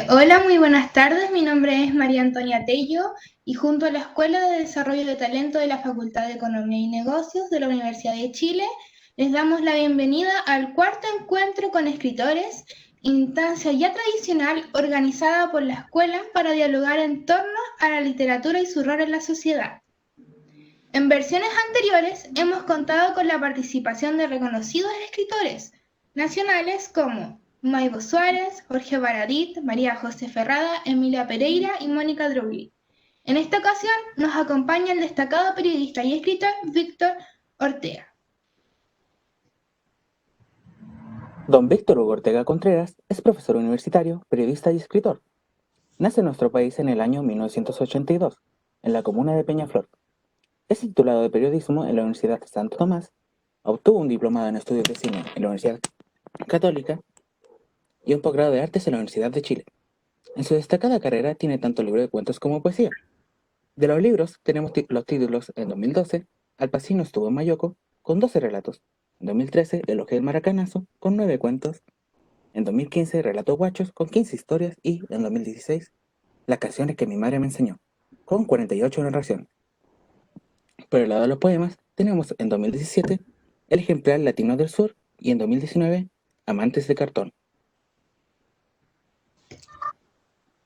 Hola, muy buenas tardes. Mi nombre es María Antonia Tello y junto a la Escuela de Desarrollo de Talento de la Facultad de Economía y Negocios de la Universidad de Chile, les damos la bienvenida al cuarto encuentro con escritores, instancia ya tradicional organizada por la escuela para dialogar en torno a la literatura y su rol en la sociedad. En versiones anteriores hemos contado con la participación de reconocidos escritores nacionales como Maigo Suárez, Jorge Baradit, María José Ferrada, Emilia Pereira y Mónica Drugui. En esta ocasión nos acompaña el destacado periodista y escritor Víctor Ortega. Don Víctor Hugo Ortega Contreras es profesor universitario, periodista y escritor. Nace en nuestro país en el año 1982, en la comuna de Peñaflor. Es titulado de periodismo en la Universidad Santo Tomás, obtuvo un diplomado en estudios de cine en la Universidad Católica y un posgrado de artes en la Universidad de Chile. En su destacada carrera tiene tanto libro de cuentos como poesía. De los libros tenemos los títulos en 2012, Alpacino estuvo en Mayoco, con 12 relatos. En 2013, Elogio del Maracanazo, con 9 cuentos. En 2015, Relatos Guachos, con 15 historias. Y en 2016, Las canciones que mi madre me enseñó, con 48 narraciones. Por el lado de los poemas, tenemos en 2017, El ejemplar latino del sur, y en 2019, Amantes de cartón.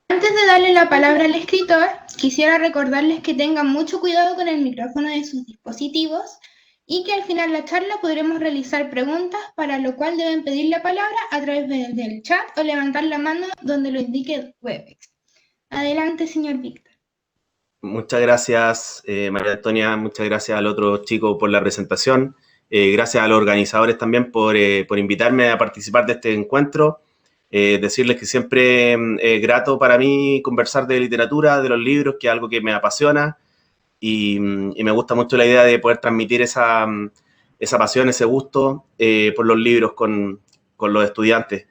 Antes de darle la palabra al escritor, quisiera recordarles que tengan mucho cuidado con el micrófono de sus dispositivos y que al final de la charla podremos realizar preguntas, para lo cual deben pedir la palabra a través del chat o levantar la mano donde lo indique Webex. Adelante, señor Víctor. Muchas gracias, María Antonia, muchas gracias al otro chico por la presentación, gracias a los organizadores también por invitarme a participar de este encuentro, decirles que siempre es grato para mí conversar de literatura, de los libros, que es algo que me apasiona y me gusta mucho la idea de poder transmitir esa pasión, ese gusto por los libros con los estudiantes.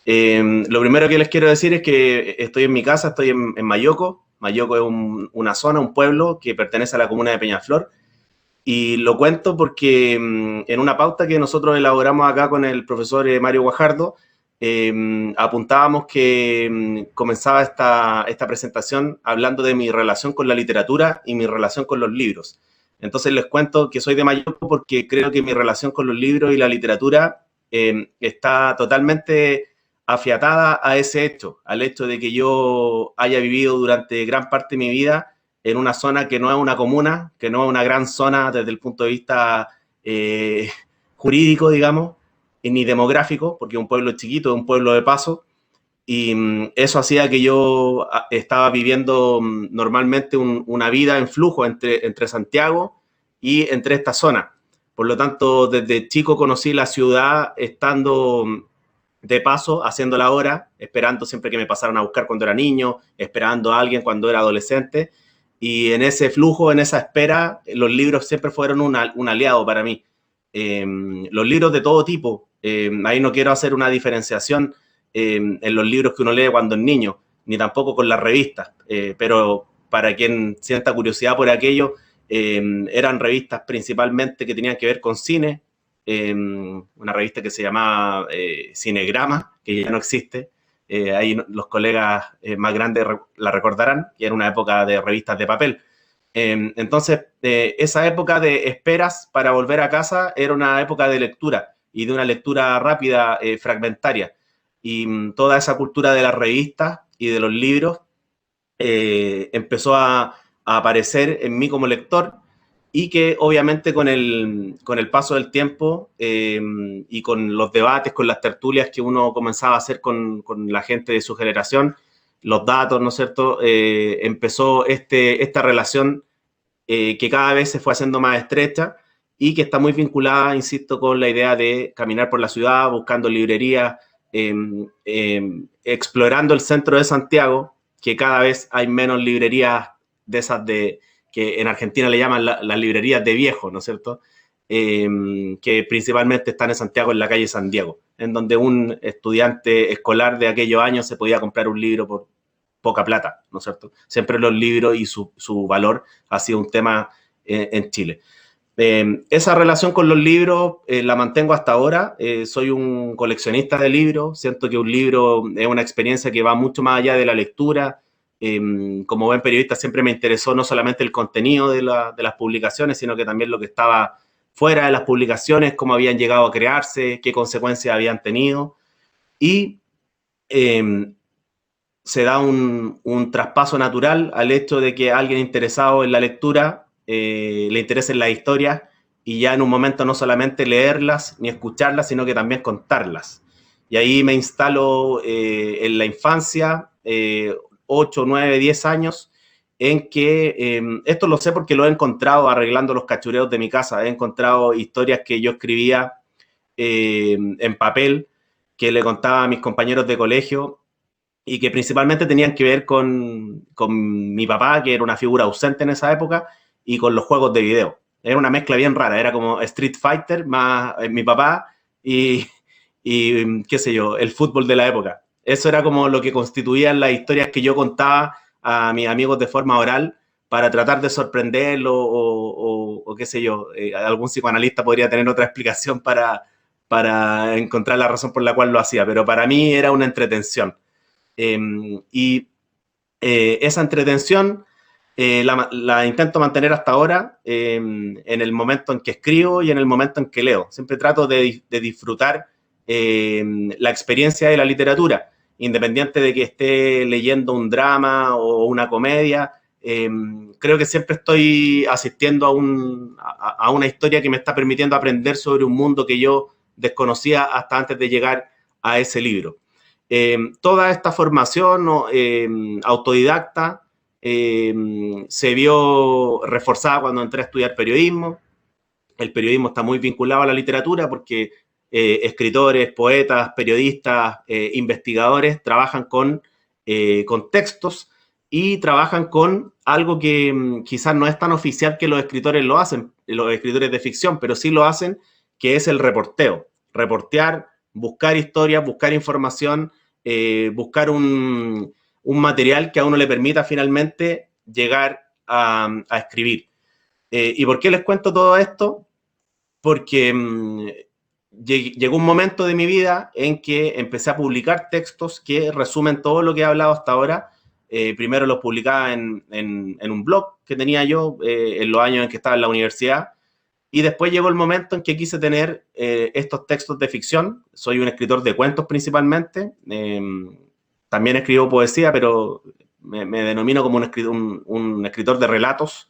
Lo primero que les quiero decir es que estoy en mi casa, estoy en Mayoco. Mayoco es una zona, un pueblo que pertenece a la comuna de Peñaflor. Y lo cuento porque en una pauta que nosotros elaboramos acá con el profesor Mario Guajardo, apuntábamos que comenzaba esta presentación hablando de mi relación con la literatura y mi relación con los libros. Entonces les cuento que soy de Mayoco porque creo que mi relación con los libros y la literatura está totalmente afiatada a ese hecho, al hecho de que yo haya vivido durante gran parte de mi vida en una zona que no es una comuna, que no es una gran zona desde el punto de vista jurídico, digamos, ni demográfico, porque es un pueblo chiquito, es un pueblo de paso, y eso hacía que yo estaba viviendo normalmente una vida en flujo entre Santiago y entre esta zona. Por lo tanto, desde chico conocí la ciudad estando de paso, haciendo la hora, esperando siempre que me pasaran a buscar cuando era niño, esperando a alguien cuando era adolescente, y en ese flujo, en esa espera, los libros siempre fueron un aliado para mí. Los libros de todo tipo, ahí no quiero hacer una diferenciación en los libros que uno lee cuando es niño, ni tampoco con las revistas, pero para quien sienta curiosidad por aquello, eran revistas principalmente que tenían que ver con cine, una revista que se llamaba Cinegrama, que ya no existe. Ahí los colegas más grandes la recordarán, que era una época de revistas de papel. Entonces, esa época de esperas para volver a casa era una época de lectura y de una lectura rápida, fragmentaria. Y toda esa cultura de las revistas y de los libros empezó a aparecer en mí como lector, y que obviamente con el paso del tiempo y con los debates, con las tertulias que uno comenzaba a hacer con la gente de su generación, los datos, ¿no es cierto? Empezó esta relación que cada vez se fue haciendo más estrecha y que está muy vinculada, insisto, con la idea de caminar por la ciudad, buscando librerías, explorando el centro de Santiago, que cada vez hay menos librerías de esas que en Argentina le llaman las librerías de viejo, ¿no es cierto? Que principalmente están en Santiago, en la calle San Diego, en donde un estudiante escolar de aquellos años se podía comprar un libro por poca plata, ¿no es cierto? Siempre los libros y su valor ha sido un tema en Chile. Esa relación con los libros la mantengo hasta ahora. Soy un coleccionista de libros. Siento que un libro es una experiencia que va mucho más allá de la lectura. Como buen periodista siempre me interesó no solamente el contenido de las publicaciones, sino que también lo que estaba fuera de las publicaciones, cómo habían llegado a crearse, qué consecuencias habían tenido. Y se da un traspaso natural al hecho de que alguien interesado en la lectura le interesen las historias y ya en un momento no solamente leerlas ni escucharlas, sino que también contarlas. Y ahí me instalo en la infancia, 8, 9, 10 años, en que esto lo sé porque lo he encontrado arreglando los cachureos de mi casa. He encontrado historias que yo escribía en papel, que le contaba a mis compañeros de colegio y que principalmente tenían que ver con mi papá, que era una figura ausente en esa época, y con los juegos de video. Era una mezcla bien rara, era como Street Fighter más mi papá y qué sé yo, el fútbol de la época. Eso era como lo que constituían las historias que yo contaba a mis amigos de forma oral para tratar de sorprenderlo o qué sé yo, algún psicoanalista podría tener otra explicación para encontrar la razón por la cual lo hacía, pero para mí era una entretención. Y esa entretención la intento mantener hasta ahora en el momento en que escribo y en el momento en que leo. Siempre trato de disfrutar la experiencia de la literatura, independiente de que esté leyendo un drama o una comedia. Creo que siempre estoy asistiendo a una historia que me está permitiendo aprender sobre un mundo que yo desconocía hasta antes de llegar a ese libro. Toda esta formación autodidacta se vio reforzada cuando entré a estudiar periodismo. El periodismo está muy vinculado a la literatura porque escritores, poetas, periodistas, investigadores trabajan con textos y trabajan con algo que quizás no es tan oficial que los escritores lo hacen, los escritores de ficción, pero sí lo hacen, que es el reporteo. Reportear, buscar historias, buscar información, buscar un material que a uno le permita finalmente llegar a escribir. ¿Y por qué les cuento todo esto? Porque llegó un momento de mi vida en que empecé a publicar textos que resumen todo lo que he hablado hasta ahora. Primero los publicaba en un blog que tenía yo en los años en que estaba en la universidad. Y después llegó el momento en que quise tener estos textos de ficción. Soy un escritor de cuentos principalmente. También escribo poesía, pero me denomino como un escritor de relatos.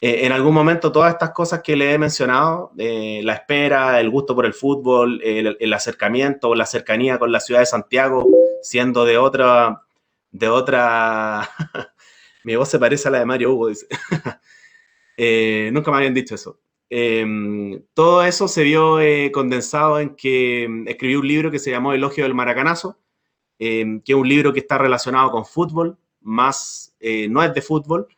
En algún momento todas estas cosas que le he mencionado, la espera, el gusto por el fútbol, el acercamiento, la cercanía con la ciudad de Santiago, siendo de otra... Mi voz se parece a la de Mario Hugo, dice. Nunca me habían dicho eso. Todo eso se vio condensado en que escribí un libro que se llamó Elogio del Maracanazo, que es un libro que está relacionado con fútbol, más no es de fútbol,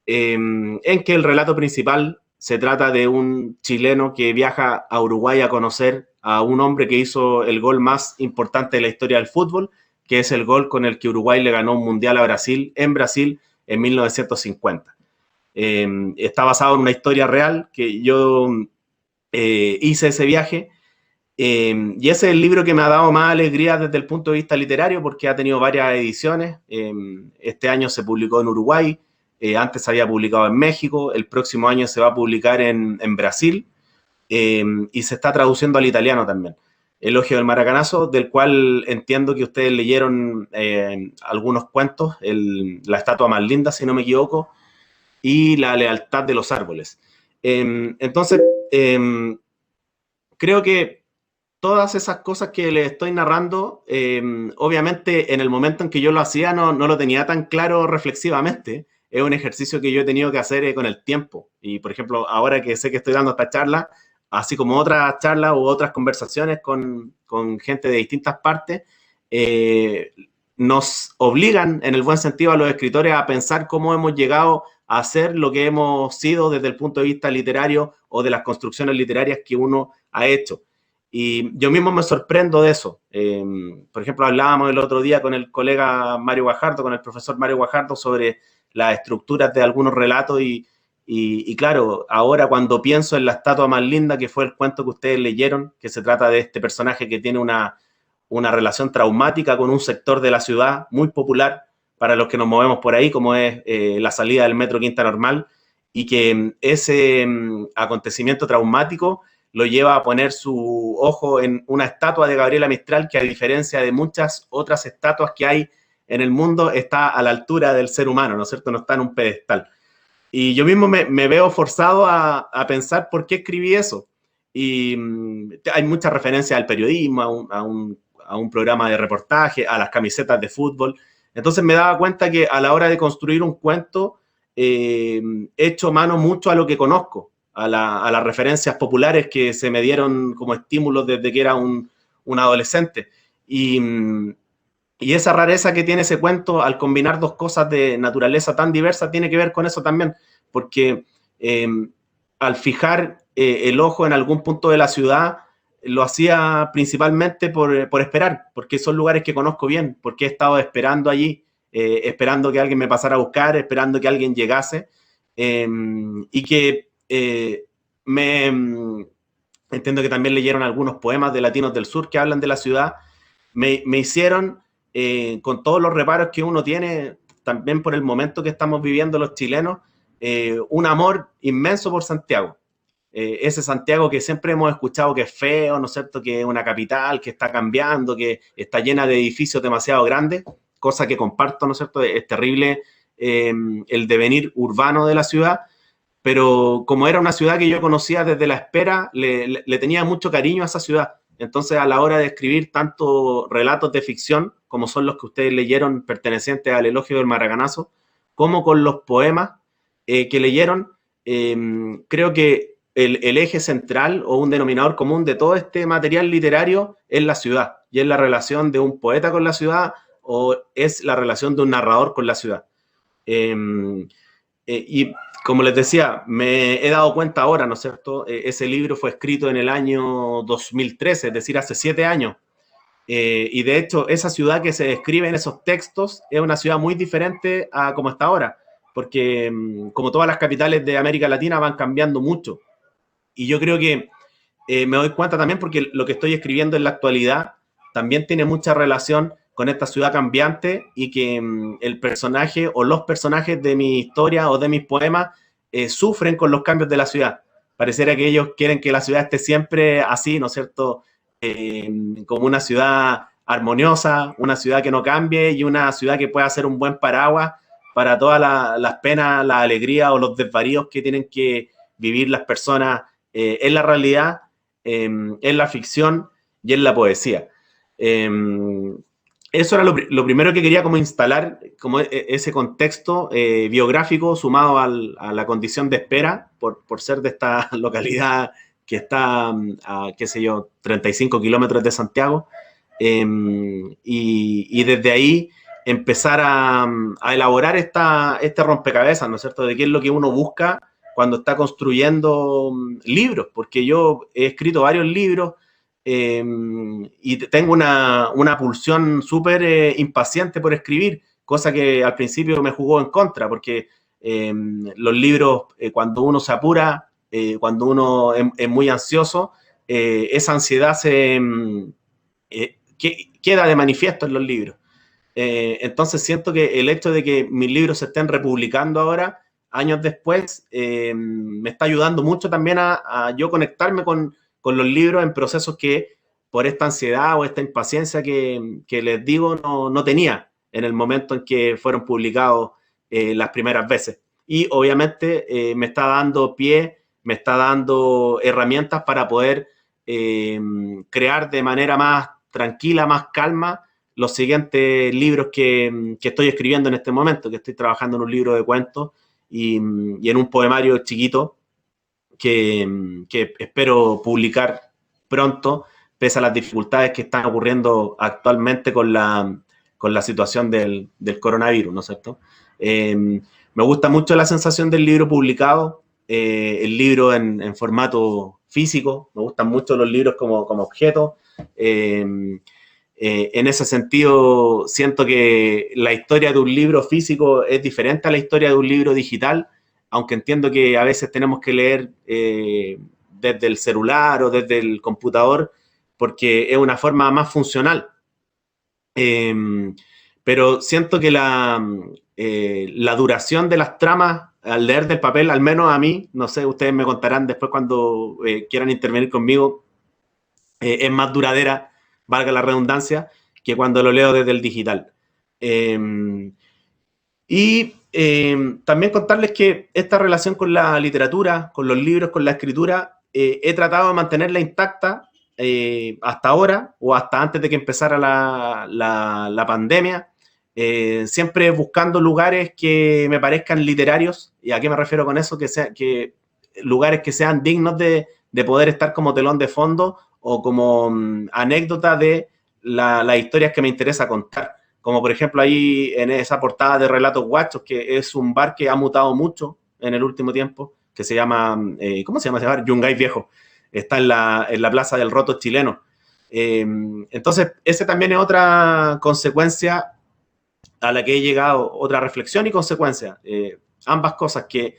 en que el relato principal se trata de un chileno que viaja a Uruguay a conocer a un hombre que hizo el gol más importante de la historia del fútbol, que es el gol con el que Uruguay le ganó un mundial a Brasil en 1950. Está basado en una historia real que yo hice ese viaje y ese es el libro que me ha dado más alegría desde el punto de vista literario porque ha tenido varias ediciones. Este año se publicó en Uruguay, antes se había publicado en México, el próximo año se va a publicar en Brasil y se está traduciendo al italiano también. Elogio del Maracanazo, del cual entiendo que ustedes leyeron algunos cuentos, La estatua más linda, si no me equivoco, y La lealtad de los árboles. Entonces, creo que todas esas cosas que les estoy narrando, obviamente en el momento en que yo lo hacía no lo tenía tan claro reflexivamente. Es un ejercicio que yo he tenido que hacer con el tiempo. Y, por ejemplo, ahora que sé que estoy dando esta charla, así como otras charlas u otras conversaciones con gente de distintas partes, nos obligan, en el buen sentido, a los escritores a pensar cómo hemos llegado a ser lo que hemos sido desde el punto de vista literario o de las construcciones literarias que uno ha hecho. Y yo mismo me sorprendo de eso. Por ejemplo, hablábamos el otro día con el colega Mario Guajardo, con el profesor Mario Guajardo, sobre las estructuras de algunos relatos y Y claro, ahora cuando pienso en la estatua más linda, que fue el cuento que ustedes leyeron, que se trata de este personaje que tiene una relación traumática con un sector de la ciudad muy popular para los que nos movemos por ahí, como es la salida del Metro Quinta Normal, y que ese acontecimiento traumático lo lleva a poner su ojo en una estatua de Gabriela Mistral que, a diferencia de muchas otras estatuas que hay en el mundo, está a la altura del ser humano, ¿no es cierto? No está en un pedestal. Y yo mismo me veo forzado a pensar por qué escribí eso. Y hay muchas referencias al periodismo, a un programa de reportaje, a las camisetas de fútbol. Entonces me daba cuenta que a la hora de construir un cuento, he hecho mano mucho a lo que conozco, a las referencias populares que se me dieron como estímulos desde que era un adolescente. Y esa rareza que tiene ese cuento al combinar dos cosas de naturaleza tan diversa tiene que ver con eso también, porque al fijar el ojo en algún punto de la ciudad, lo hacía principalmente por esperar, porque son lugares que conozco bien, porque he estado esperando allí, esperando que alguien me pasara a buscar, esperando que alguien llegase, y que entiendo que también leyeron algunos poemas de Latinos del Sur que hablan de la ciudad, me hicieron, con todos los reparos que uno tiene, también por el momento que estamos viviendo los chilenos, un amor inmenso por Santiago. Ese Santiago que siempre hemos escuchado que es feo, ¿no es cierto?, que es una capital que está cambiando, que está llena de edificios demasiado grandes, cosa que comparto, ¿no es cierto?, es terrible el devenir urbano de la ciudad, pero como era una ciudad que yo conocía desde la espera, le tenía mucho cariño a esa ciudad. Entonces, a la hora de escribir tanto relatos de ficción, como son los que ustedes leyeron pertenecientes al Elogio del Maracanazo, como con los poemas que leyeron, creo que el eje central o un denominador común de todo este material literario es la ciudad, y es la relación de un poeta con la ciudad o es la relación de un narrador con la ciudad. Y como les decía, me he dado cuenta ahora, ¿no es cierto? Ese libro fue escrito en el año 2013, es decir, hace 7 años. Y de hecho, esa ciudad que se describe en esos textos es una ciudad muy diferente a como está ahora, porque como todas las capitales de América Latina van cambiando mucho. Y yo creo que me doy cuenta también porque lo que estoy escribiendo en la actualidad también tiene mucha relación con esta ciudad cambiante y que el personaje o los personajes de mi historia o de mis poemas sufren con los cambios de la ciudad. Pareciera que ellos quieren que la ciudad esté siempre así, ¿no es cierto? Como una ciudad armoniosa, una ciudad que no cambie y una ciudad que pueda ser un buen paraguas para todas las penas, la alegría o los desvaríos que tienen que vivir las personas en la realidad, en la ficción y en la poesía. Eso era lo primero que quería como instalar, como ese contexto biográfico sumado a la condición de espera por ser de esta localidad que está a, qué sé yo, 35 kilómetros de Santiago, y desde ahí empezar a elaborar este rompecabezas, ¿no es cierto?, de qué es lo que uno busca cuando está construyendo libros, porque yo he escrito varios libros y tengo una pulsión súper impaciente por escribir, cosa que al principio me jugó en contra, porque los libros, cuando uno se apura, cuando uno es muy ansioso, esa ansiedad queda de manifiesto en los libros. Entonces siento que el hecho de que mis libros se estén republicando ahora, años después, me está ayudando mucho también a yo conectarme con los libros en procesos que por esta ansiedad o esta impaciencia que les digo no tenía en el momento en que fueron publicados las primeras veces. Y obviamente me está dando pie, me está dando herramientas para poder crear de manera más tranquila, más calma, los siguientes libros que estoy escribiendo en este momento, que estoy trabajando en un libro de cuentos y en un poemario chiquito que espero publicar pronto, pese a las dificultades que están ocurriendo actualmente con la situación del coronavirus, ¿no es cierto? Me gusta mucho la sensación del libro publicado, el libro en formato físico, me gustan mucho los libros como objeto. En ese sentido, siento que la historia de un libro físico es diferente a la historia de un libro digital, aunque entiendo que a veces tenemos que leer desde el celular o desde el computador, porque es una forma más funcional. Pero siento que la duración de las tramas al leer del papel, al menos a mí, no sé, ustedes me contarán después cuando quieran intervenir conmigo, es más duradera, valga la redundancia, que cuando lo leo desde el digital. También contarles que esta relación con la literatura, con los libros, con la escritura, he tratado de mantenerla intacta hasta ahora o hasta antes de que empezara la pandemia, siempre buscando lugares que me parezcan literarios. ¿Y a qué me refiero con eso? Que lugares que sean dignos de poder estar como telón de fondo o como anécdota de las historias que me interesa contar. Como por ejemplo ahí en esa portada de Relatos Guachos, que es un bar que ha mutado mucho en el último tiempo, que se llama, ¿cómo se llama ese bar? Yungay Viejo. Está en la Plaza del Roto chileno. Entonces, ese también es otra consecuencia a la que he llegado, otra reflexión y consecuencia. Ambas cosas que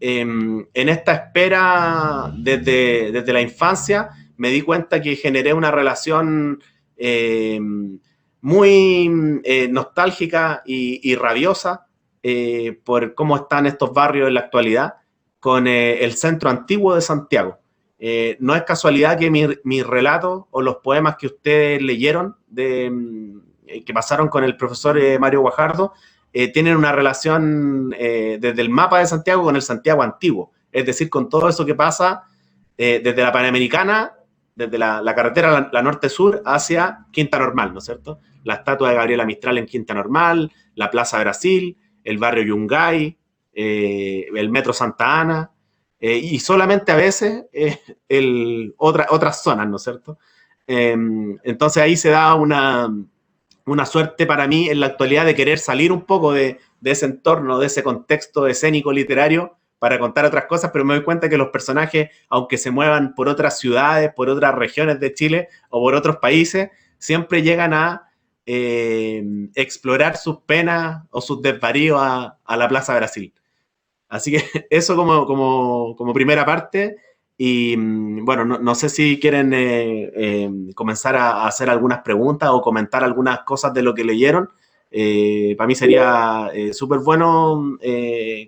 en esta espera desde la infancia me di cuenta que generé una relación muy nostálgica y rabiosa por cómo están estos barrios en la actualidad con el centro antiguo de Santiago. No es casualidad que mi relato o los poemas que ustedes leyeron que pasaron con el profesor Mario Guajardo tienen una relación desde el mapa de Santiago con el Santiago antiguo, es decir, con todo eso que pasa desde la Panamericana, desde la carretera la norte-sur hacia Quinta Normal, ¿no es cierto? La estatua de Gabriela Mistral en Quinta Normal, la Plaza Brasil, el barrio Yungay, el Metro Santa Ana, y solamente a veces otras zonas, ¿no es cierto? Entonces ahí se da una suerte para mí en la actualidad de querer salir un poco de ese entorno, de ese contexto escénico literario para contar otras cosas, pero me doy cuenta que los personajes, aunque se muevan por otras ciudades, por otras regiones de Chile o por otros países, siempre llegan a explorar sus penas o sus desvaríos a la Plaza Brasil. Así que eso como primera parte. Y bueno, no sé si quieren comenzar a hacer algunas preguntas o comentar algunas cosas de lo que leyeron. Para mí sería súper bueno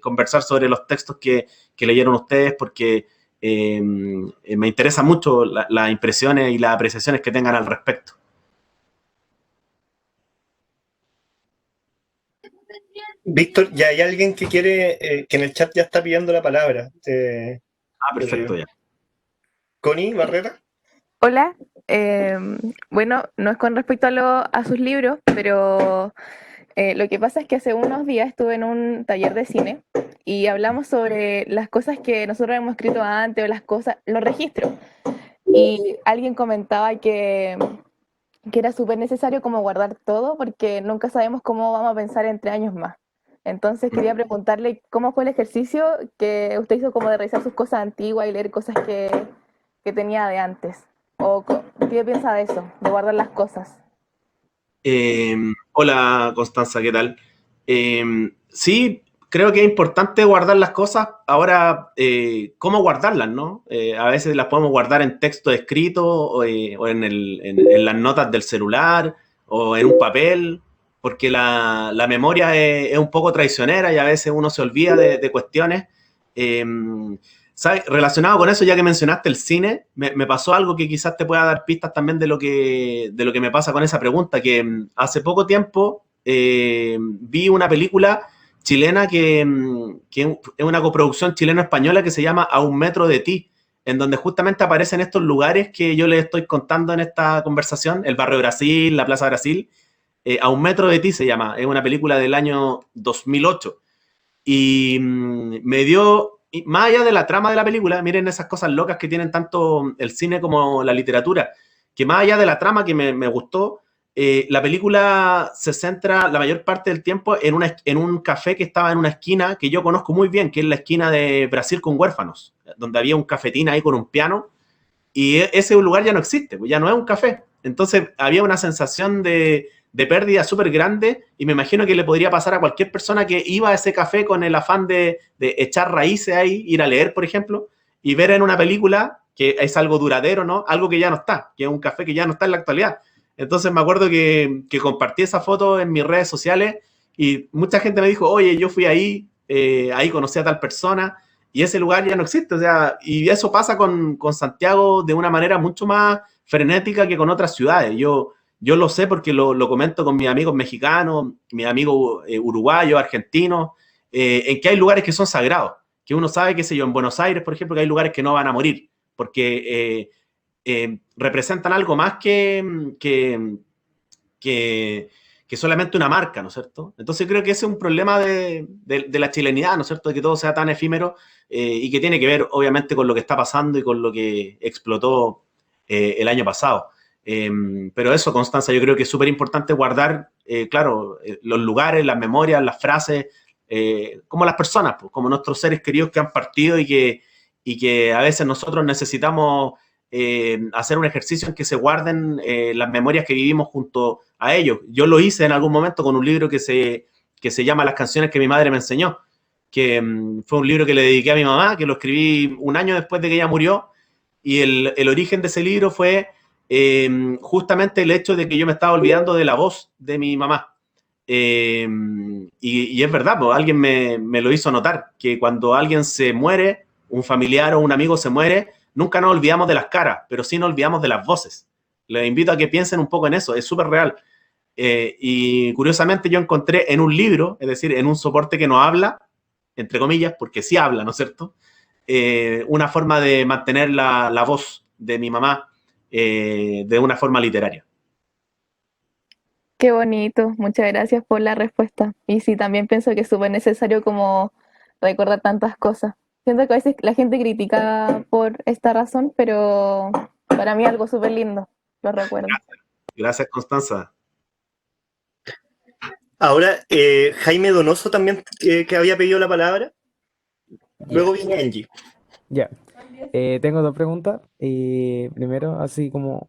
conversar sobre los textos que leyeron ustedes porque me interesan mucho las impresiones y las apreciaciones que tengan al respecto. Víctor, ya hay alguien que quiere, que en el chat ya está pidiendo la palabra. Perfecto, ya. Connie Barrera. Hola, bueno, no es con respecto a sus libros, pero lo que pasa es que hace unos días estuve en un taller de cine y hablamos sobre las cosas que nosotros hemos escrito antes o los registros. Y alguien comentaba que era súper necesario como guardar todo porque nunca sabemos cómo vamos a pensar entre años más. Entonces quería preguntarle cómo fue el ejercicio que usted hizo como de revisar sus cosas antiguas y leer cosas que tenía de antes. ¿O qué piensa de eso, de guardar las cosas? Hola, Constanza, ¿qué tal? Sí, creo que es importante guardar las cosas. Ahora, ¿cómo guardarlas, no? A veces las podemos guardar en texto escrito o en las notas del celular o en un papel, porque la memoria es un poco traicionera y a veces uno se olvida de cuestiones. ¿Sabes? Relacionado con eso, ya que mencionaste el cine, me pasó algo que quizás te pueda dar pistas también de lo que me pasa con esa pregunta, que hace poco tiempo vi una película chilena que es una coproducción chileno-española que se llama A un metro de ti, en donde justamente aparecen estos lugares que yo les estoy contando en esta conversación, el barrio Brasil, la Plaza Brasil. A un metro de ti se llama, es una película del año 2008. Y me dio, más allá de la trama de la película, miren esas cosas locas que tienen tanto el cine como la literatura, que más allá de la trama que me gustó, la película se centra la mayor parte del tiempo en un café que estaba en una esquina que yo conozco muy bien, que es la esquina de Brasil con Huérfanos, donde había un cafetín ahí con un piano, y ese lugar ya no existe, ya no es un café. Entonces había una sensación de de pérdida súper grande, y me imagino que le podría pasar a cualquier persona que iba a ese café con el afán de echar raíces ahí, ir a leer, por ejemplo, y ver en una película que es algo duradero, ¿no? Algo que ya no está, que es un café que ya no está en la actualidad. Entonces me acuerdo que compartí esa foto en mis redes sociales y mucha gente me dijo, oye, yo fui ahí, ahí conocí a tal persona, y ese lugar ya no existe, o sea, y eso pasa con Santiago de una manera mucho más frenética que con otras ciudades. Yo lo sé porque lo comento con mis amigos mexicanos, mis amigos uruguayos, argentinos, en que hay lugares que son sagrados, que uno sabe, qué sé yo, en Buenos Aires, por ejemplo, que hay lugares que no van a morir, porque representan algo más que solamente una marca, ¿no es cierto? Entonces creo que ese es un problema de la chilenidad, ¿no es cierto? De que todo sea tan efímero y que tiene que ver, obviamente, con lo que está pasando y con lo que explotó el año pasado. Pero eso, Constanza, yo creo que es súper importante guardar, claro, los lugares, las memorias, las frases, como las personas, pues, como nuestros seres queridos que han partido y que a veces nosotros necesitamos hacer un ejercicio en que se guarden las memorias que vivimos junto a ellos. Yo lo hice en algún momento con un libro que se llama Las canciones que mi madre me enseñó, que fue un libro que le dediqué a mi mamá, que lo escribí un año después de que ella murió, y el origen de ese libro fue justamente el hecho de que yo me estaba olvidando de la voz de mi mamá. Y es verdad, pues, alguien me lo hizo notar, que cuando alguien se muere, un familiar o un amigo se muere, nunca nos olvidamos de las caras, pero sí nos olvidamos de las voces. Les invito a que piensen un poco en eso, es súper real. Y curiosamente yo encontré en un libro, es decir, en un soporte que no habla, entre comillas, porque sí habla, ¿no es cierto? Una forma de mantener la voz de mi mamá de una forma literaria. Qué bonito, muchas gracias por la respuesta. Y sí, también pienso que es súper necesario como recordar tantas cosas. Siento que a veces la gente critica por esta razón, pero para mí es algo súper lindo, lo recuerdo. Gracias, Constanza. Ahora, Jaime Donoso también, que había pedido la palabra. Luego viene Angie. Ya. Tengo dos preguntas. Primero, así como,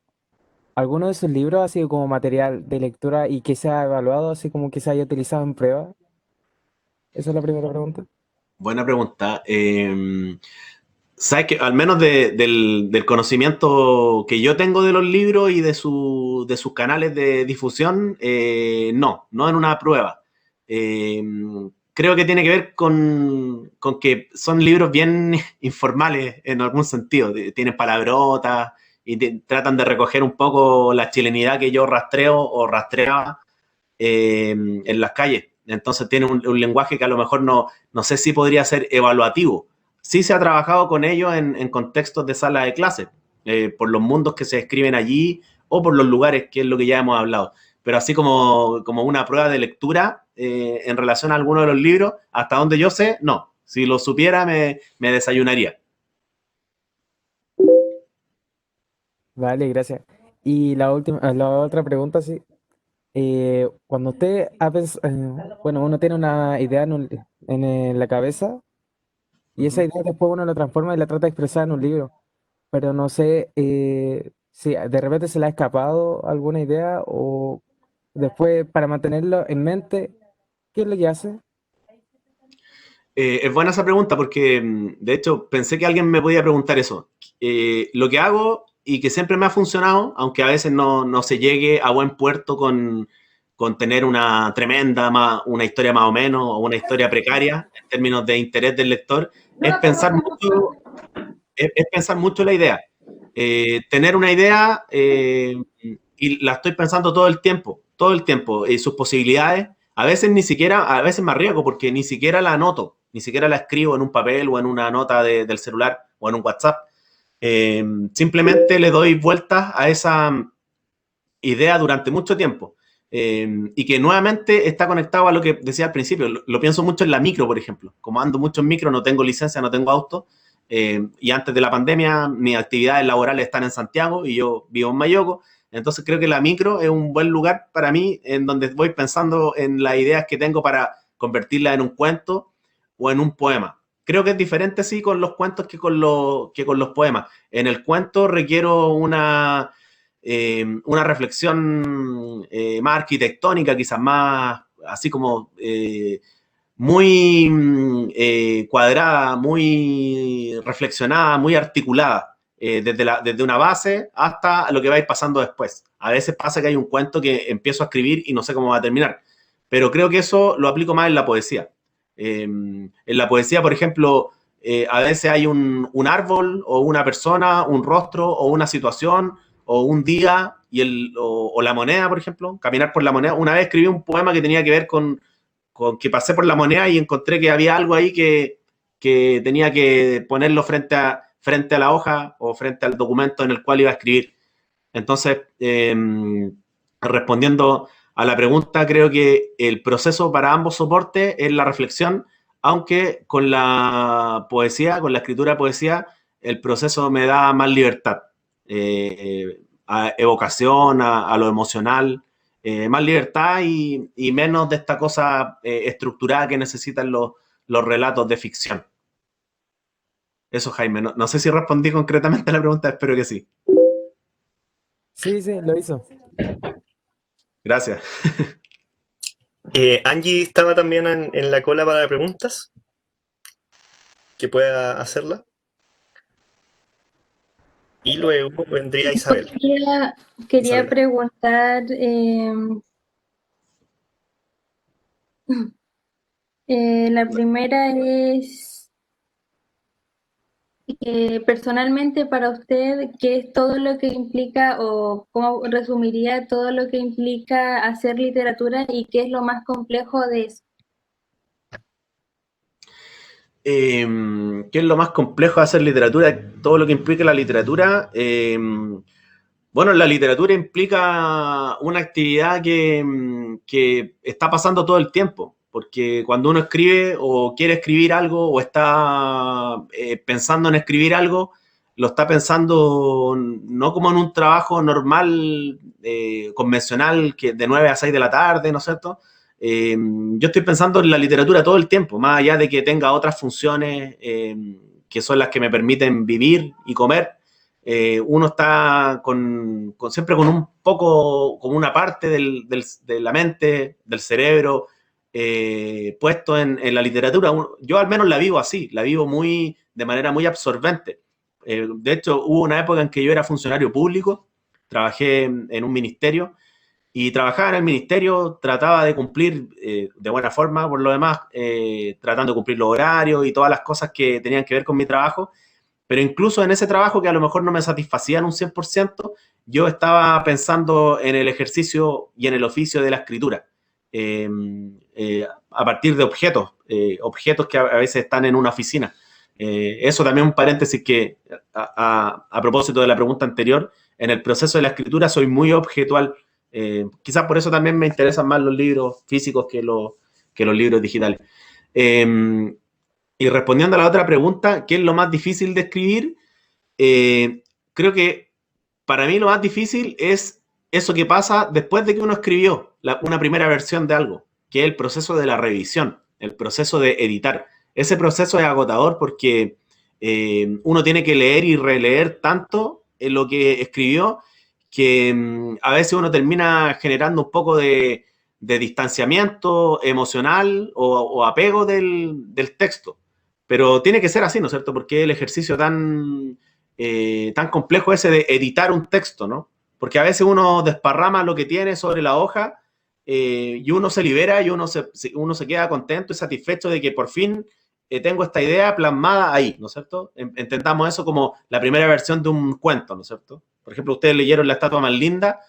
¿alguno de sus libros ha sido como material de lectura y que se ha evaluado, así como que se haya utilizado en prueba? Esa es la primera pregunta. Buena pregunta. Sabes que al menos del conocimiento que yo tengo de los libros y de sus canales de difusión, no en una prueba. Creo que tiene que ver con que son libros bien informales en algún sentido. Tienen palabrotas y tratan de recoger un poco la chilenidad que yo rastreo o rastreaba en las calles. Entonces tiene un lenguaje que a lo mejor no sé si podría ser evaluativo. Sí se ha trabajado con ellos en contextos de sala de clase, por los mundos que se escriben allí o por los lugares, que es lo que ya hemos hablado. Pero así como una prueba de lectura en relación a alguno de los libros, hasta donde yo sé, no. Si lo supiera, me desayunaría. Vale, gracias. Y la otra pregunta, sí. Cuando usted ha bueno, uno tiene una idea en la cabeza y esa idea después uno la transforma y la trata de expresar en un libro, pero no sé si de repente se le ha escapado alguna idea o después para mantenerlo en mente, ¿qué es lo que hace? Es buena esa pregunta porque, de hecho, pensé que alguien me podía preguntar eso. Lo que hago y que siempre me ha funcionado, aunque a veces no se llegue a buen puerto con tener una tremenda, una historia más o menos, o una historia precaria en términos de interés del lector, es pensar mucho la idea. Tener una idea y la estoy pensando todo el tiempo, y sus posibilidades. A veces me arriesgo porque ni siquiera la anoto, ni siquiera la escribo en un papel o en una nota del celular o en un WhatsApp. Simplemente le doy vueltas a esa idea durante mucho tiempo. Y que nuevamente está conectado a lo que decía al principio. Lo pienso mucho en la micro, por ejemplo. Como ando mucho en micro, no tengo licencia, no tengo auto. Y antes de la pandemia, mis actividades laborales están en Santiago y yo vivo en Mayoco. Entonces creo que la micro es un buen lugar para mí en donde voy pensando en las ideas que tengo para convertirlas en un cuento o en un poema. Creo que es diferente, sí, con los cuentos que con los poemas. En el cuento requiero una reflexión más arquitectónica, quizás más así como muy cuadrada, muy reflexionada, muy articulada, desde una base hasta lo que va a ir pasando después. A veces pasa que hay un cuento que empiezo a escribir y no sé cómo va a terminar, pero creo que eso lo aplico más en la poesía. En la poesía, por ejemplo, a veces hay un árbol o una persona, un rostro o una situación o un día o la moneda, por ejemplo, caminar por la moneda. Una vez escribí un poema que tenía que ver con que pasé por la moneda y encontré que había algo ahí que tenía que ponerlo frente a la hoja o frente al documento en el cual iba a escribir. Entonces, respondiendo a la pregunta, creo que el proceso para ambos soportes es la reflexión, aunque con la poesía, con la escritura de poesía, el proceso me da más libertad, a evocación, a lo emocional, más libertad y menos de esta cosa estructurada que necesitan los relatos de ficción. Eso, Jaime. No sé si respondí concretamente a la pregunta, espero que sí. Sí, sí, lo hizo. Gracias. Angie estaba también en la cola para preguntas. Que pueda hacerla. Y luego vendría Isabel. Quería Isabela. preguntar, la primera es, personalmente para usted, ¿qué es todo lo que implica o cómo resumiría todo lo que implica hacer literatura y qué es lo más complejo de eso? ¿Qué es lo más complejo de hacer literatura? Todo lo que implica la literatura. Bueno, la literatura implica una actividad que está pasando todo el tiempo, porque cuando uno escribe o quiere escribir algo o está pensando en escribir algo, lo está pensando no como en un trabajo normal, convencional, que de 9 a 6 de la tarde, ¿no es cierto? Yo estoy pensando en la literatura todo el tiempo, más allá de que tenga otras funciones que son las que me permiten vivir y comer. Uno está siempre con un poco, como una parte de la mente, del cerebro, puesto en la literatura. Yo al menos la vivo así, la vivo de manera muy absorbente. De hecho, hubo una época en que yo era funcionario público, trabajé en un ministerio, y trabajaba en el ministerio, trataba de cumplir de buena forma, por lo demás, tratando de cumplir los horarios y todas las cosas que tenían que ver con mi trabajo, pero incluso en ese trabajo que a lo mejor no me satisfacían un 100%, yo estaba pensando en el ejercicio y en el oficio de la escritura, a partir de objetos que a veces están en una oficina. Eso también un paréntesis que, a propósito de la pregunta anterior, en el proceso de la escritura soy muy objetual. Quizás por eso también me interesan más los libros físicos que los libros digitales. Y respondiendo a la otra pregunta, ¿qué es lo más difícil de escribir? Creo que para mí lo más difícil es eso que pasa después de que uno escribió una primera versión de algo, que es el proceso de la revisión, el proceso de editar. Ese proceso es agotador porque uno tiene que leer y releer tanto en lo que escribió que a veces uno termina generando un poco de distanciamiento emocional o apego del texto. Pero tiene que ser así, ¿no es cierto? Porque es el ejercicio tan complejo ese de editar un texto, ¿no? Porque a veces uno desparrama lo que tiene sobre la hoja y uno se libera y uno se queda contento y satisfecho de que por fin tengo esta idea plasmada ahí, ¿no es cierto? Entendamos eso como la primera versión de un cuento, ¿no es cierto? Por ejemplo, ustedes leyeron La estatua más linda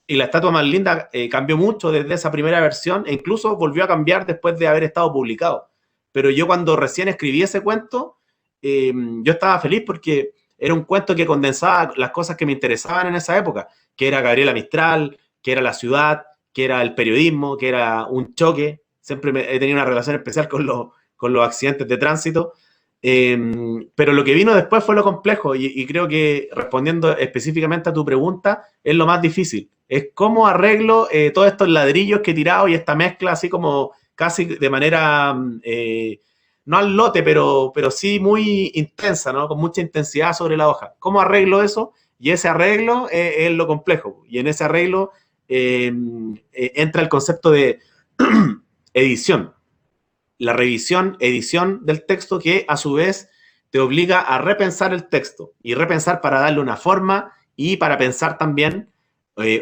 y La estatua más linda cambió mucho desde esa primera versión e incluso volvió a cambiar después de haber estado publicado. Pero yo cuando recién escribí ese cuento, yo estaba feliz porque era un cuento que condensaba las cosas que me interesaban en esa época, que era Gabriela Mistral, que era la ciudad, que era el periodismo, que era un choque. Siempre he tenido una relación especial con los accidentes de tránsito. Pero lo que vino después fue lo complejo y creo que respondiendo específicamente a tu pregunta, es lo más difícil. Es cómo arreglo todos estos ladrillos que he tirado y esta mezcla así como casi de manera, no al lote, pero sí muy intensa, ¿no? Con mucha intensidad sobre la hoja. ¿Cómo arreglo eso? Y ese arreglo es lo complejo. Y en ese arreglo entra el concepto de edición. La revisión, edición del texto, que a su vez te obliga a repensar el texto. Y repensar para darle una forma y para pensar también,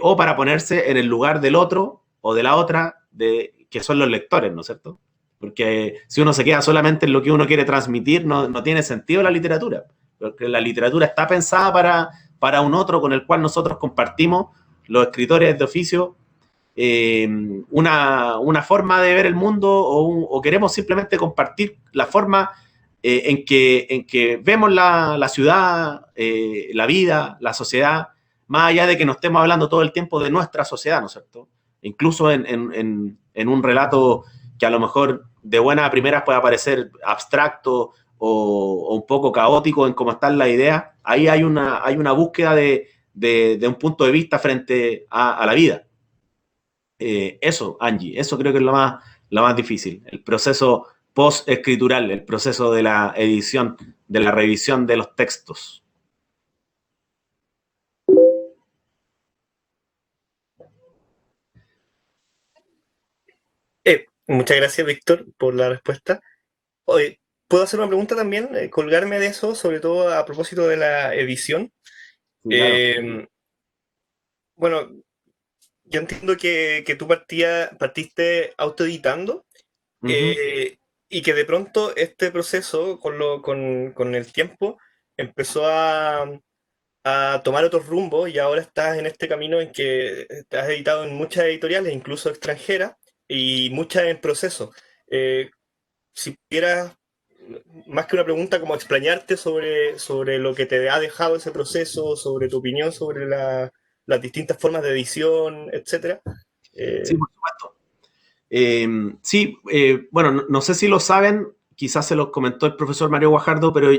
o para ponerse en el lugar del otro o de la otra, que son los lectores, ¿no es cierto? Porque si uno se queda solamente en lo que uno quiere transmitir, no tiene sentido la literatura. Porque la literatura está pensada para un otro con el cual nosotros compartimos, los escritores de oficio, una forma de ver el mundo, o queremos simplemente compartir la forma en que vemos la ciudad, la vida, la sociedad, más allá de que no estemos hablando todo el tiempo de nuestra sociedad, ¿no es cierto? Incluso en un relato que a lo mejor de buenas a primeras puede parecer abstracto o un poco caótico en cómo están las ideas, ahí hay una búsqueda de un punto de vista frente a la vida. Eso, Angie, eso creo que es lo más difícil, el proceso post-escritural, el proceso de la edición, de la revisión de los textos. Muchas gracias, Víctor, por la respuesta. Oye, ¿puedo hacer una pregunta también? Colgarme de eso, sobre todo a propósito de la edición. Sí, claro. Bueno, yo entiendo que tú partiste autoeditando, y que de pronto este proceso, con el tiempo, empezó a tomar otros rumbos, y ahora estás en este camino en que te has editado en muchas editoriales, incluso extranjeras, y muchas en proceso. Si pudieras, más que una pregunta, como explayarte sobre lo que te ha dejado ese proceso, sobre tu opinión sobre las distintas formas de edición, etcétera. Sí, por supuesto. Sí, bueno, no sé si lo saben, quizás se los comentó el profesor Mario Guajardo, pero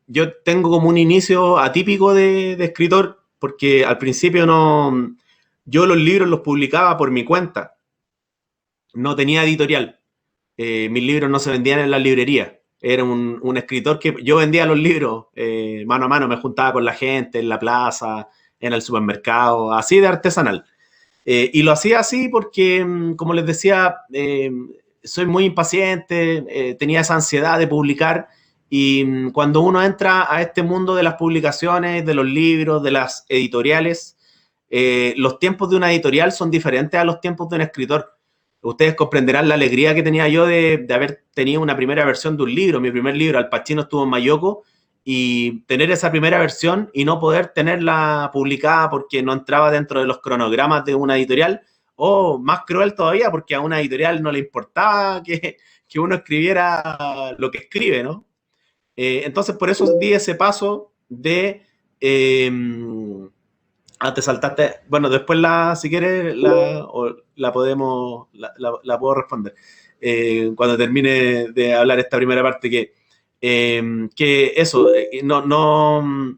yo tengo como un inicio atípico de escritor, porque al principio yo los libros los publicaba por mi cuenta, no tenía editorial. Mis libros no se vendían en las librerías. Era un escritor que yo vendía los libros mano a mano, me juntaba con la gente en la plaza, en el supermercado, así de artesanal. Y lo hacía así porque, como les decía, soy muy impaciente, tenía esa ansiedad de publicar, y cuando uno entra a este mundo de las publicaciones, de los libros, de las editoriales, los tiempos de una editorial son diferentes a los tiempos de un escritor. Ustedes comprenderán la alegría que tenía yo de haber tenido una primera versión de un libro. Mi primer libro, Al Pacino, estuvo en Mayoko, y tener esa primera versión y no poder tenerla publicada porque no entraba dentro de los cronogramas de una editorial, o más cruel todavía, porque a una editorial no le importaba que uno escribiera lo que escribe, ¿no? Entonces, por eso di ese paso de... te saltaste, bueno, después si quieres la puedo responder cuando termine de hablar esta primera parte, que eso, no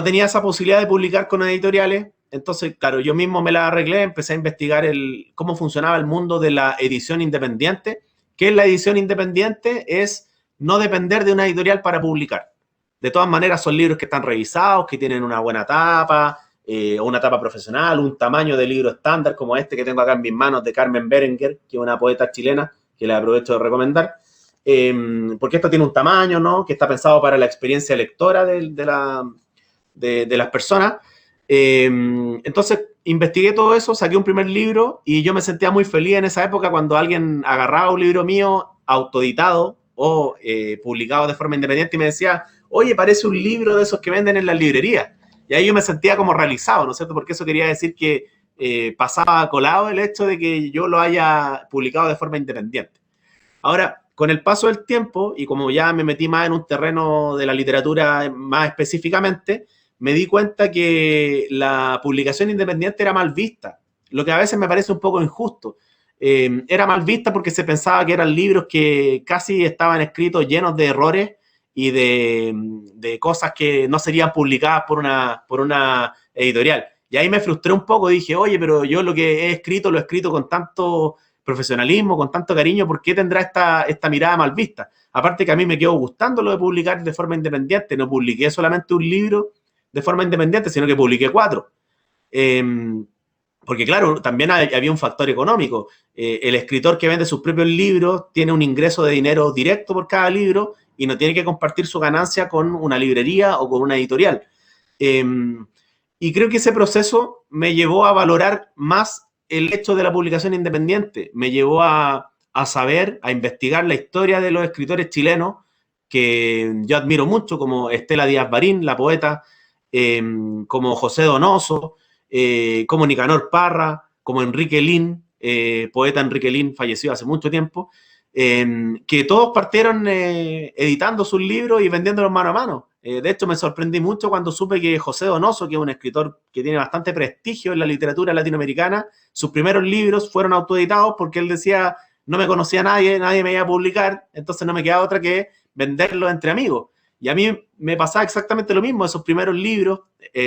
tenía esa posibilidad de publicar con editoriales. Entonces, claro, yo mismo me la arreglé, empecé a investigar cómo funcionaba el mundo de la edición independiente. ¿Qué es la edición independiente? Es no depender de una editorial para publicar. De todas maneras, son libros que están revisados, que tienen una buena tapa, o una tapa profesional, un tamaño de libro estándar, como este que tengo acá en mis manos, de Carmen Berenguer, que es una poeta chilena, que le aprovecho de recomendar, porque esto tiene un tamaño, ¿no?, que está pensado para la experiencia lectora de las personas. Entonces, investigué todo eso, saqué un primer libro, y yo me sentía muy feliz en esa época cuando alguien agarraba un libro mío autoeditado o publicado de forma independiente y me decía: oye, parece un libro de esos que venden en las librerías. Y ahí yo me sentía como realizado, ¿no es cierto? Porque eso quería decir que pasaba colado el hecho de que yo lo haya publicado de forma independiente. Ahora, con el paso del tiempo, y como ya me metí más en un terreno de la literatura más específicamente, me di cuenta que la publicación independiente era mal vista, lo que a veces me parece un poco injusto. Era mal vista porque se pensaba que eran libros que casi estaban escritos llenos de errores y de cosas que no serían publicadas por una editorial. Y ahí me frustré un poco, dije: oye, pero yo lo que he escrito, lo he escrito con tanto profesionalismo, con tanto cariño, ¿por qué tendrá esta mirada mal vista? Aparte que a mí me quedó gustando lo de publicar de forma independiente, no publiqué solamente un libro de forma independiente, sino que publiqué 4. Porque claro, también había un factor económico. El escritor que vende sus propios libros tiene un ingreso de dinero directo por cada libro y no tiene que compartir su ganancia con una librería o con una editorial. Y creo que ese proceso me llevó a valorar más el hecho de la publicación independiente. Me llevó a saber, a investigar la historia de los escritores chilenos que yo admiro mucho, como Estela Díaz Barín, la poeta, como José Donoso, como Nicanor Parra, como Enrique Lin, poeta Enrique Lin, falleció hace mucho tiempo, que todos partieron editando sus libros y vendiéndolos mano a mano. De hecho, me sorprendí mucho cuando supe que José Donoso, que es un escritor que tiene bastante prestigio en la literatura latinoamericana, sus primeros libros fueron autoeditados porque él decía, no me conocía a nadie, nadie me iba a publicar, entonces no me queda otra que venderlos entre amigos. Y a mí me pasaba exactamente lo mismo, esos primeros libros,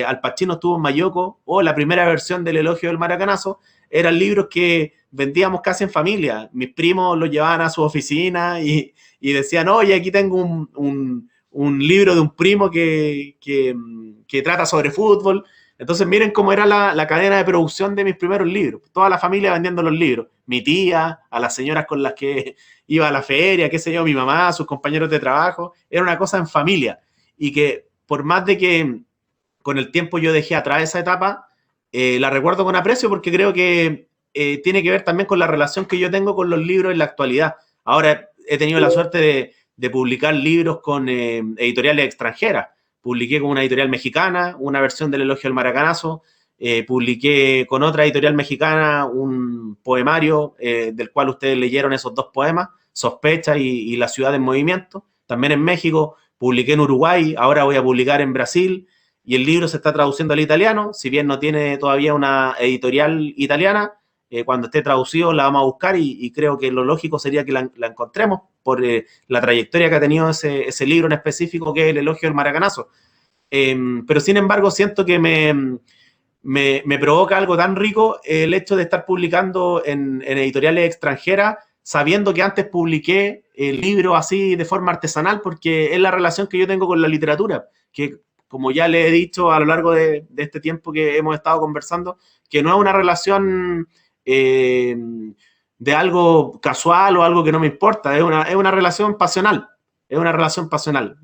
Al Pacino estuvo en Mayoko, o la primera versión del Elogio del Maracanazo, eran libros que vendíamos casi en familia. Mis primos los llevaban a su oficina y decían, oye, aquí tengo un libro de un primo que trata sobre fútbol. Entonces miren cómo era la cadena de producción de mis primeros libros. Toda la familia vendiendo los libros. Mi tía, a las señoras con las que iba a la feria, qué sé yo, mi mamá, sus compañeros de trabajo. Era una cosa en familia. Y que por más de que con el tiempo yo dejé atrás esa etapa, la recuerdo con aprecio porque creo que tiene que ver también con la relación que yo tengo con los libros en la actualidad. Ahora he tenido la suerte de publicar libros con editoriales extranjeras. Publiqué con una editorial mexicana una versión del Elogio del Maracanazo, publiqué con otra editorial mexicana un poemario del cual ustedes leyeron esos 2 poemas, Sospecha y La Ciudad en Movimiento. También en México, publiqué en Uruguay, ahora voy a publicar en Brasil, y el libro se está traduciendo al italiano, si bien no tiene todavía una editorial italiana, cuando esté traducido la vamos a buscar y creo que lo lógico sería que la encontremos por la trayectoria que ha tenido ese libro en específico, que es El Elogio del Maracanazo. Pero sin embargo siento que me provoca algo tan rico el hecho de estar publicando en editoriales extranjeras, sabiendo que antes publiqué el libro así de forma artesanal, porque es la relación que yo tengo con la literatura, que como ya le he dicho a lo largo de este tiempo que hemos estado conversando, que no es una relación de algo casual o algo que no me importa, es una relación pasional,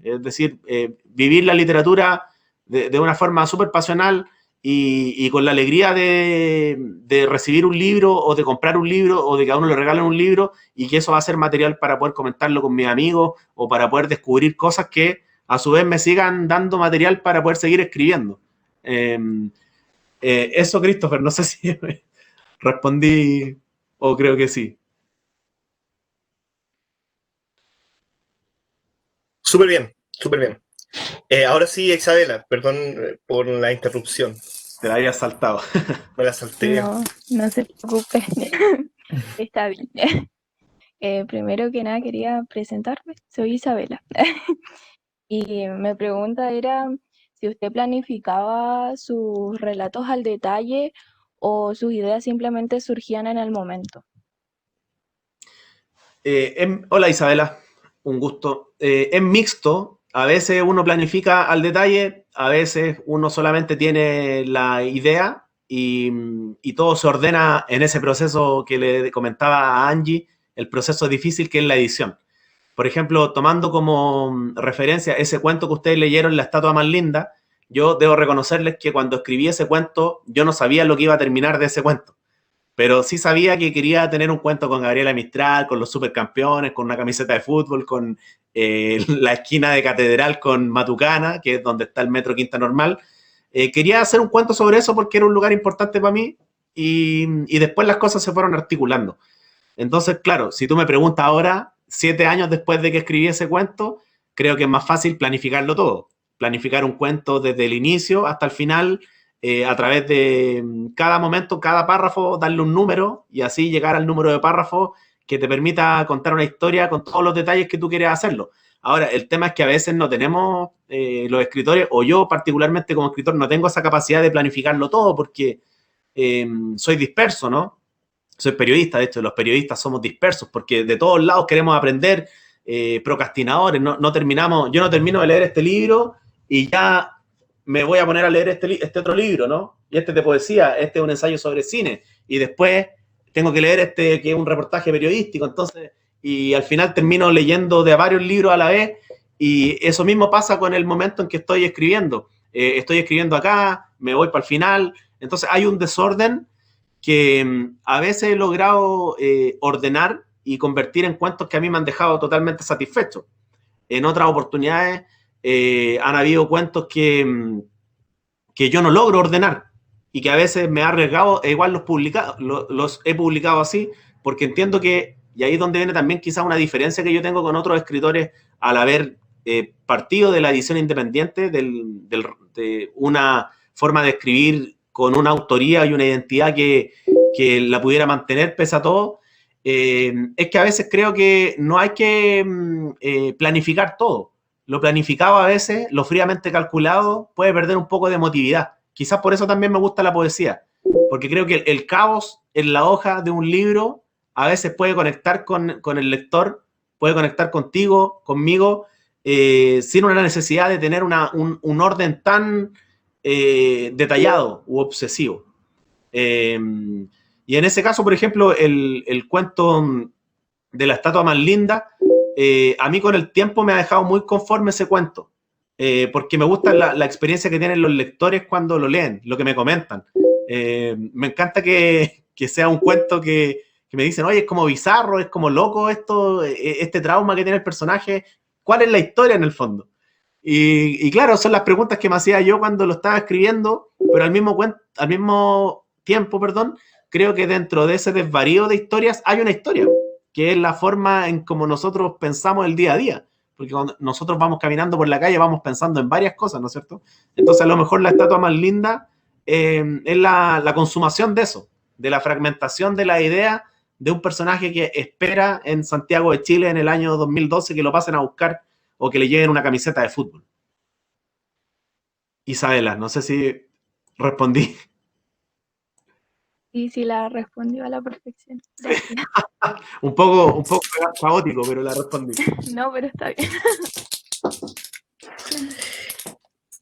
es decir, vivir la literatura de una forma súper pasional y con la alegría de recibir un libro o de comprar un libro o de que a uno le regalen un libro y que eso va a ser material para poder comentarlo con mis amigos o para poder descubrir cosas que a su vez me sigan dando material para poder seguir escribiendo. Eso, Christopher, no sé si respondí o creo que sí. Súper bien, súper bien. Ahora sí, Isabela, perdón por la interrupción. Te la había saltado. Me la salté. No se preocupe. Está bien. Primero que nada quería presentarme. Soy Isabela. Y mi pregunta era si usted planificaba sus relatos al detalle o sus ideas simplemente surgían en el momento. Hola Isabela, un gusto. Es mixto, a veces uno planifica al detalle, a veces uno solamente tiene la idea y todo se ordena en ese proceso que le comentaba a Angie, el proceso difícil que es la edición. Por ejemplo, tomando como referencia ese cuento que ustedes leyeron, La estatua más linda, yo debo reconocerles que cuando escribí ese cuento, yo no sabía lo que iba a terminar de ese cuento. Pero sí sabía que quería tener un cuento con Gabriela Mistral, con los supercampeones, con una camiseta de fútbol, con la esquina de Catedral con Matucana, que es donde está el Metro Quinta Normal. Quería hacer un cuento sobre eso porque era un lugar importante para mí y después las cosas se fueron articulando. Entonces, claro, si tú me preguntas ahora, 7 años después de que escribí ese cuento, creo que es más fácil planificarlo todo. Planificar un cuento desde el inicio hasta el final, a través de cada momento, cada párrafo, darle un número y así llegar al número de párrafos que te permita contar una historia con todos los detalles que tú quieres hacerlo. Ahora, el tema es que a veces no tenemos, los escritores, o yo particularmente como escritor, no tengo esa capacidad de planificarlo todo porque soy disperso, ¿no? Soy periodista, de hecho, los periodistas somos dispersos porque de todos lados queremos aprender, procrastinadores, no terminamos, yo no termino de leer este libro y ya me voy a poner a leer este otro libro, ¿no? Y este es de poesía, este es un ensayo sobre cine, y después tengo que leer este que es un reportaje periodístico, entonces, y al final termino leyendo de varios libros a la vez, y eso mismo pasa con el momento en que estoy escribiendo. Estoy escribiendo acá, me voy para el final, entonces hay un desorden que a veces he logrado ordenar y convertir en cuentos que a mí me han dejado totalmente satisfecho. En otras oportunidades han habido cuentos que yo no logro ordenar y que a veces me he arriesgado e igual los he publicado así, porque entiendo que, y ahí es donde viene también quizás una diferencia que yo tengo con otros escritores al haber partido de la edición independiente, de una forma de escribir con una autoría y una identidad que la pudiera mantener pese a todo, es que a veces creo que no hay que planificar todo. Lo planificado a veces, lo fríamente calculado, puede perder un poco de emotividad. Quizás por eso también me gusta la poesía, porque creo que el caos en la hoja de un libro a veces puede conectar con el lector, puede conectar contigo, conmigo, sin una necesidad de tener un orden tan detallado u obsesivo. Y en ese caso, por ejemplo, el cuento de la estatua más linda, a mí con el tiempo me ha dejado muy conforme ese cuento, porque me gusta la experiencia que tienen los lectores cuando lo leen, lo que me comentan. Me encanta que sea un cuento que me dicen, oye, es como bizarro, es como loco esto, este trauma que tiene el personaje. ¿Cuál es la historia en el fondo? Y claro, son las preguntas que me hacía yo cuando lo estaba escribiendo, pero al mismo tiempo, creo que dentro de ese desvarío de historias hay una historia, que es la forma en como nosotros pensamos el día a día. Porque cuando nosotros vamos caminando por la calle vamos pensando en varias cosas, ¿no es cierto? Entonces a lo mejor la estatua más linda es la consumación de eso, de la fragmentación de la idea de un personaje que espera en Santiago de Chile en el año 2012 que lo pasen a buscar o que le lleven una camiseta de fútbol. Isabela, no sé si respondí. Sí, la respondió a la perfección. Gracias. un poco caótico, pero la respondí. No, pero está bien.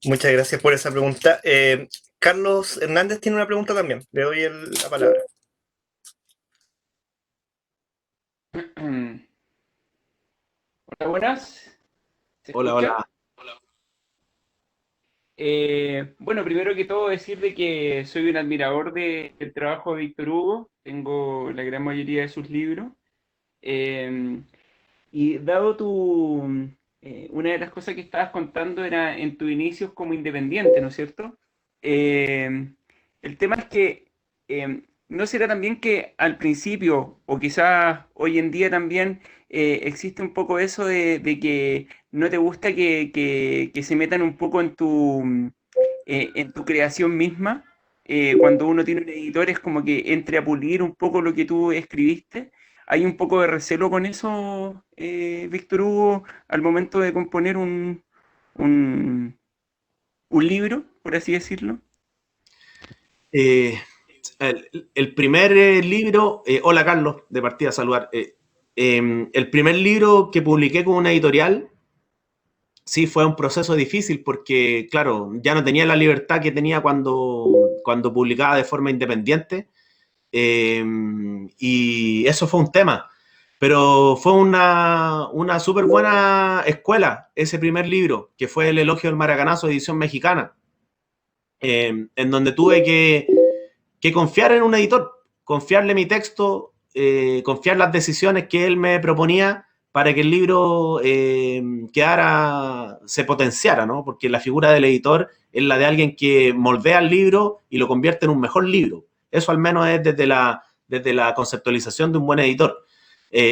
Muchas gracias por esa pregunta. Carlos Hernández tiene una pregunta también. Le doy la palabra. Hola, buenas. ¿Se Hola, escucha? hola. Bueno, primero que todo decir de que soy un admirador del trabajo de Víctor Hugo. Tengo la gran mayoría de sus libros. Y dado una de las cosas que estabas contando era en tus inicios como independiente, ¿no es cierto? El tema es que ¿no será también que al principio, o quizás hoy en día también, existe un poco eso de que no te gusta que se metan un poco en tu creación misma? Cuando uno tiene un editor es como que entre a pulir un poco lo que tú escribiste. ¿Hay un poco de recelo con eso, Víctor Hugo, al momento de componer un, un libro, por así decirlo? El primer libro, hola Carlos, de partida saludar. El primer libro que publiqué con una editorial, sí fue un proceso difícil porque, claro, ya no tenía la libertad que tenía cuando publicaba de forma independiente. Y eso fue un tema. Pero fue una súper buena escuela ese primer libro, que fue El elogio del maracanazo, edición mexicana, en donde tuve que confiar en un editor, confiarle mi texto, confiar las decisiones que él me proponía para que el libro se potenciara, ¿no? Porque la figura del editor es la de alguien que moldea el libro y lo convierte en un mejor libro. Eso al menos es desde la conceptualización de un buen editor.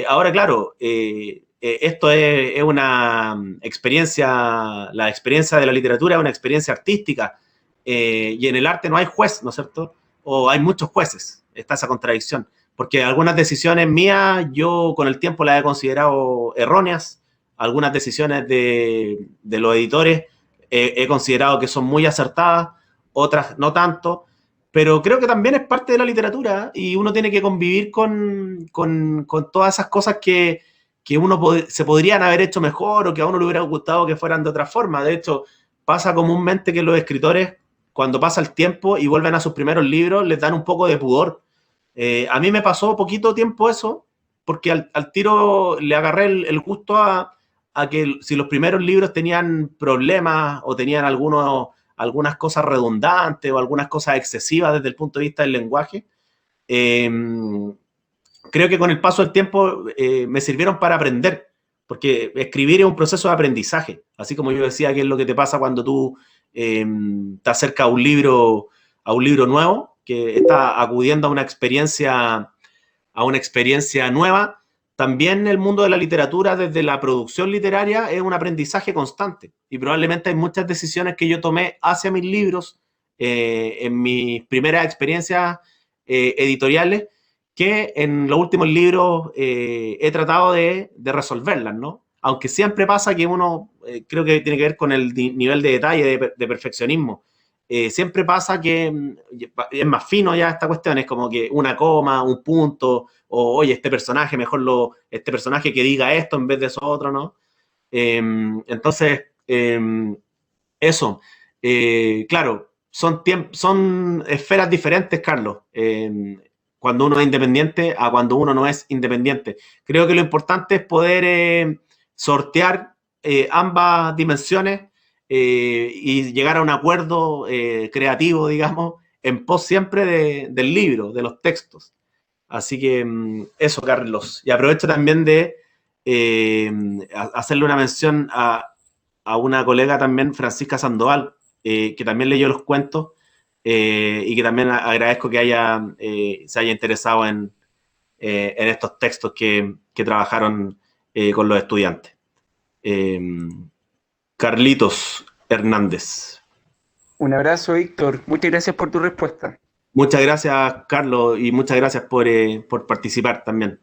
Ahora, claro, esto es una experiencia, la experiencia de la literatura es una experiencia artística, y en el arte no hay juez, ¿no es cierto? O hay muchos jueces, está esa contradicción, porque algunas decisiones mías yo con el tiempo las he considerado erróneas, algunas decisiones de los editores he considerado que son muy acertadas, otras no tanto, pero creo que también es parte de la literatura y uno tiene que convivir con todas esas cosas que se podrían haber hecho mejor o que a uno le hubiera gustado que fueran de otra forma. De hecho, pasa comúnmente que los escritores, cuando pasa el tiempo y vuelven a sus primeros libros, les dan un poco de pudor. A mí me pasó poquito tiempo eso, porque al tiro le agarré el gusto a que si los primeros libros tenían problemas o tenían algunas cosas redundantes o algunas cosas excesivas desde el punto de vista del lenguaje, creo que con el paso del tiempo me sirvieron para aprender, porque escribir es un proceso de aprendizaje, así como yo decía que es lo que te pasa cuando tú te acercas a un libro nuevo, que está acudiendo a una experiencia nueva. También el mundo de la literatura, desde la producción literaria, es un aprendizaje constante. Y probablemente hay muchas decisiones que yo tomé hacia mis libros, en mis primeras experiencias editoriales, que en los últimos libros he tratado de resolverlas, ¿no? Aunque siempre pasa que uno, creo que tiene que ver con el nivel de detalle, de perfeccionismo. Siempre pasa que es más fino ya esta cuestión, es como que una coma, un punto, o oye, este personaje, este personaje que diga esto en vez de eso otro, ¿no? Entonces, eso, claro, son esferas diferentes, Carlos, cuando uno es independiente a cuando uno no es independiente. Creo que lo importante es poder sortear ambas dimensiones y llegar a un acuerdo creativo, digamos, en pos siempre del libro, de los textos. Así que eso, Carlos. Y aprovecho también de hacerle una mención a una colega también, Francisca Sandoval, que también leyó los cuentos y que también agradezco que se haya interesado en estos textos que trabajaron con los estudiantes. Carlitos Hernández. Un abrazo, Víctor. Muchas gracias por tu respuesta. Muchas gracias, Carlos, y muchas gracias por participar también.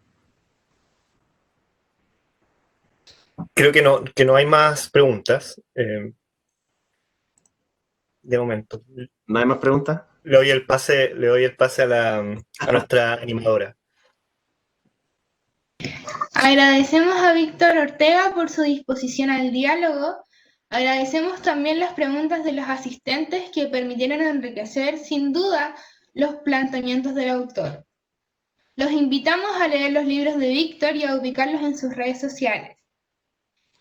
Creo que no hay más preguntas de momento. ¿No hay más preguntas? Le doy el pase a nuestra animadora. Agradecemos a Víctor Ortega por su disposición al diálogo. Agradecemos también las preguntas de los asistentes que permitieron enriquecer sin duda los planteamientos del autor. Los invitamos a leer los libros de Víctor y a ubicarlos en sus redes sociales.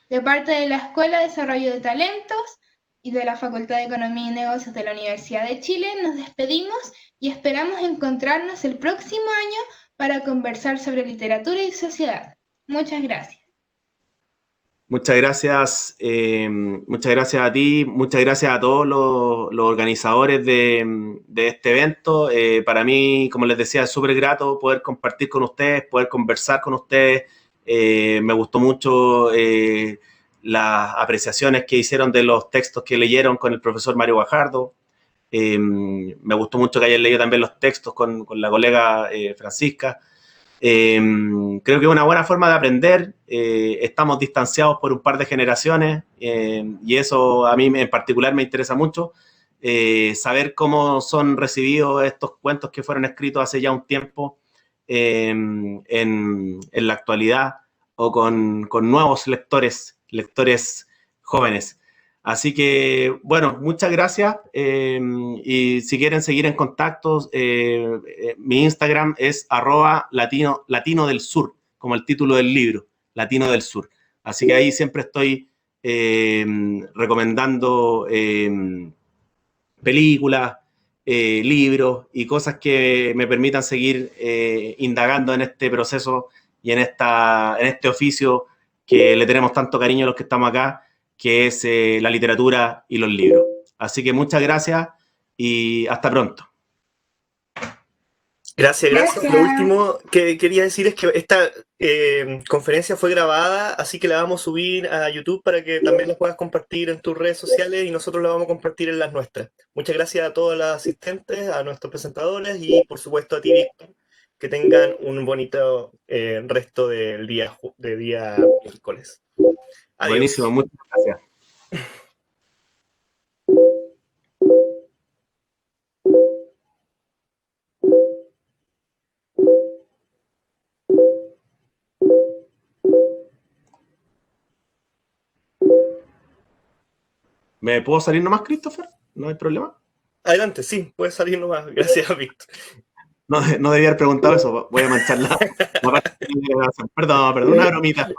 De parte de la Escuela de Desarrollo de Talentos y de la Facultad de Economía y Negocios de la Universidad de Chile, nos despedimos y esperamos encontrarnos el próximo año para conversar sobre literatura y sociedad. Muchas gracias. Muchas gracias a ti, muchas gracias a todos los organizadores de este evento. Para mí, como les decía, es súper grato poder compartir con ustedes, poder conversar con ustedes. Me gustó mucho las apreciaciones que hicieron de los textos que leyeron con el profesor Mario Guajardo. Me gustó mucho que hayan leído también los textos con la colega Francisca. Creo que es una buena forma de aprender. Estamos distanciados por un par de generaciones y eso a mí en particular me interesa mucho. Saber cómo son recibidos estos cuentos que fueron escritos hace ya un tiempo en la actualidad o con nuevos lectores jóvenes. Así que, bueno, muchas gracias. Y si quieren seguir en contacto, mi Instagram es @latino del sur, como el título del libro, Latino del Sur. Así que ahí siempre estoy recomendando películas, libros y cosas que me permitan seguir indagando en este proceso y en este oficio que le tenemos tanto cariño a los que estamos acá, que es la literatura y los libros. Así que muchas gracias y hasta pronto. Gracias. Lo último que quería decir es que esta conferencia fue grabada, así que la vamos a subir a YouTube para que también la puedas compartir en tus redes sociales y nosotros la vamos a compartir en las nuestras. Muchas gracias a todos los asistentes, a nuestros presentadores y por supuesto a ti, Víctor. Que tengan un bonito resto del día miércoles. Adiós. Buenísimo, muchas gracias. ¿Me puedo salir nomás, Christopher? ¿No hay problema? Adelante, sí, puedes salir nomás. Gracias, Víctor. No debía haber preguntado eso, voy a manchar la parte de la grabación. Perdón, una bromita.